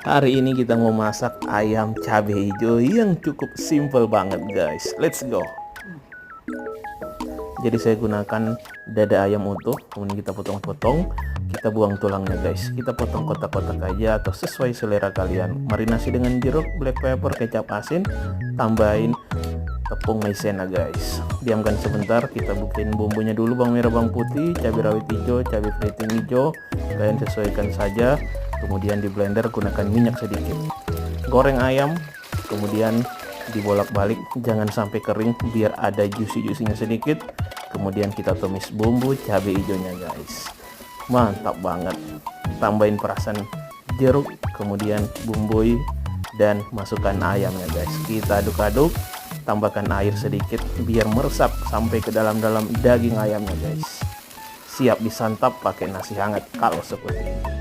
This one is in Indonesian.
Hari ini kita mau masak ayam cabai hijau yang cukup simple banget guys. Let's go. Jadi saya gunakan dada ayam utuh, kemudian kita potong-potong, kita buang tulangnya guys. Kita potong kotak-kotak aja atau sesuai selera kalian. Marinasi dengan jeruk, black pepper, kecap asin, tambahin tepung maizena guys. Diamkan sebentar, kita bikin bumbunya dulu, bawang merah, bawang putih, cabai rawit hijau, cabai keriting hijau. Kalian sesuaikan saja. Kemudian di blender gunakan minyak sedikit. Goreng ayam, kemudian dibolak-balik, jangan sampai kering biar ada juicy-juicynya sedikit. Kemudian kita tumis bumbu cabai hijaunya guys. Mantap banget. Tambahin perasan jeruk, kemudian bumbui dan masukkan ayamnya guys. Kita aduk-aduk. Tambahkan air sedikit biar meresap sampai ke dalam-dalam daging ayamnya guys. Siap disantap pakai nasi hangat kalau seperti ini.